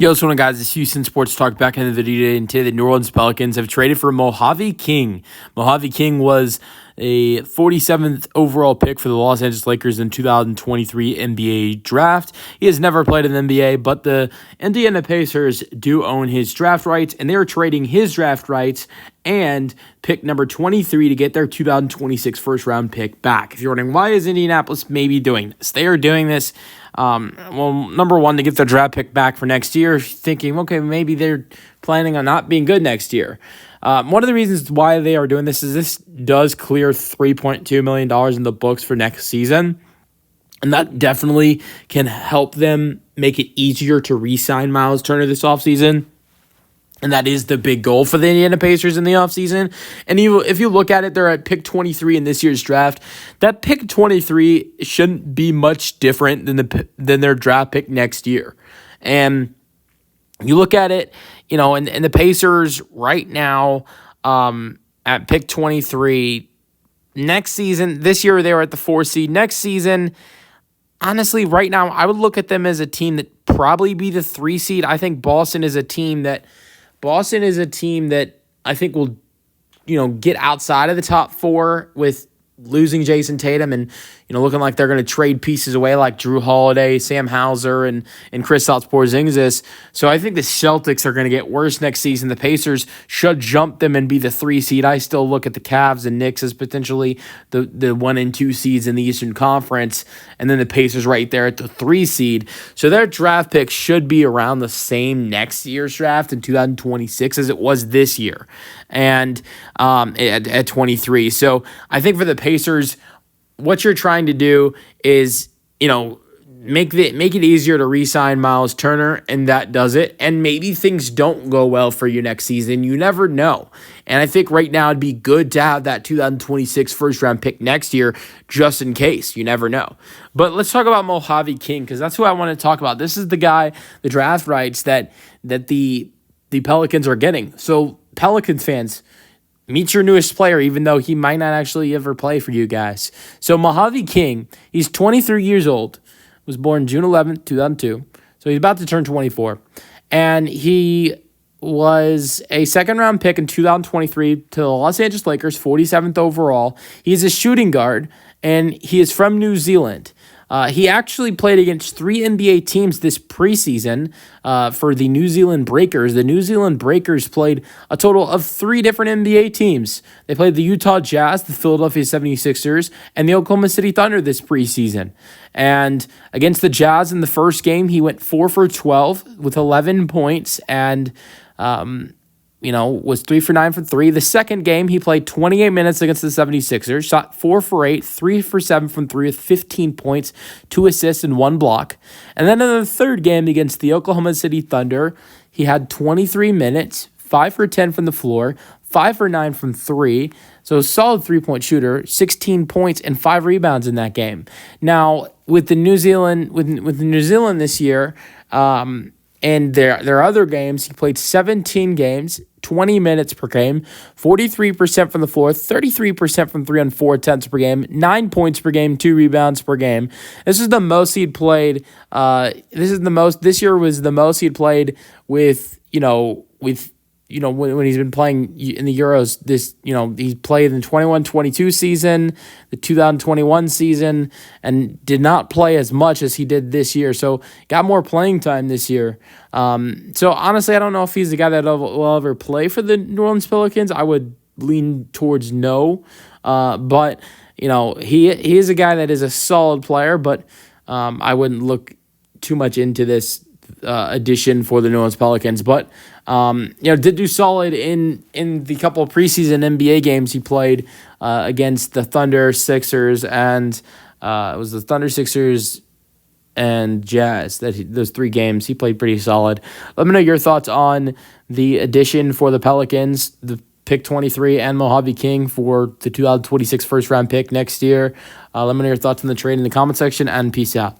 Yo, what's going on, guys? It's Houston Sports Talk back in the video today, and today the New Orleans Pelicans have traded for Mojave King. Mojave King was a 47th overall pick for the Los Angeles Lakers in 2023 NBA draft. He has never played in the NBA, but the Indiana Pacers do own his draft rights, and they're trading his draft rights and pick number 23 to get their 2026 first-round pick back. If you're wondering, why is Indianapolis maybe doing this? They are doing this number one, to get their draft pick back for next year, thinking, okay, maybe they're planning on not being good next year. One of the reasons why they are doing this is this does clear $3.2 million in the books for next season, and that definitely can help them make it easier to re-sign Miles Turner this offseason. And that is the big goal for the Indiana Pacers in the offseason. And if you look at it, they're at pick 23 in this year's draft. That pick 23 shouldn't be much different than their draft pick next year. And you look at it, and the Pacers right now at pick 23, next season, this year they were at the 4 seed. Next season, honestly, right now, I would look at them as a team that probably be the 3 seed. I think Boston is a team that I think will, get outside of the top 4 with losing Jason Tatum and, looking like they're going to trade pieces away like Drew Holiday, Sam Hauser, and Kristaps Porzingis. So I think the Celtics are going to get worse next season. The Pacers should jump them and be the 3 seed. I still look at the Cavs and Knicks as potentially the 1 and 2 seeds in the Eastern Conference, and then the Pacers right there at the 3 seed. So their draft pick should be around the same next year's draft in 2026 as it was this year, and at 23. So I think for the Pacers, what you're trying to do is, make it easier to re-sign Miles Turner, and that does it. And maybe things don't go well for you next season. You never know. And I think right now it'd be good to have that 2026 first-round pick next year just in case. You never know. But let's talk about Mojave King, because that's who I want to talk about. This is the guy, the draft rights that the Pelicans are getting. So Pelicans fans, meet your newest player, even though he might not actually ever play for you guys. So Mojave King, he's 23 years old, was born June 11th, 2002. So he's about to turn 24. And he was a second-round pick in 2023 to the Los Angeles Lakers, 47th overall. He's a shooting guard, and he is from New Zealand. He actually played against 3 NBA teams this preseason for the New Zealand Breakers. The New Zealand Breakers played a total of 3 different NBA teams. They played the Utah Jazz, the Philadelphia 76ers, and the Oklahoma City Thunder this preseason. And against the Jazz in the first game, he went 4 for 12 with 11 points and was 3 for 9 from 3. The second game, he played 28 minutes against the 76ers, shot 4 for 8, 3 for 7 from 3 with 15 points, 2 assists, and 1 block. And then in the third game against the Oklahoma City Thunder, he had 23 minutes, 5 for 10 from the floor, 5 for 9 from 3. So a solid 3-point shooter, 16 points and 5 rebounds in that game. Now, with the New Zealand this year, and their other games, he played 17 games, 20 minutes per game, 43% from the floor, 33% from 3 on 4 attempts per game, 9 points per game, 2 rebounds per game. This is the most he'd played. This year was the most he'd played when he's been playing in the Euros. He played in the 21-22 season, the 2021 season, and did not play as much as he did this year. So got more playing time this year. So honestly, I don't know if he's the guy that will ever play for the New Orleans Pelicans. I would lean towards no. But he is a guy that is a solid player, but I wouldn't look too much into this addition for the New Orleans Pelicans, but did do solid in the couple of preseason NBA games he played against the Thunder, Sixers, and it was the Thunder, Sixers, and Jazz. Those 3 games he played pretty solid. Let me know your thoughts on the addition for the Pelicans, the pick 23, and Mojave King for the 2026 first round pick next year. Let me know your thoughts on the trade in the comment section, and peace out.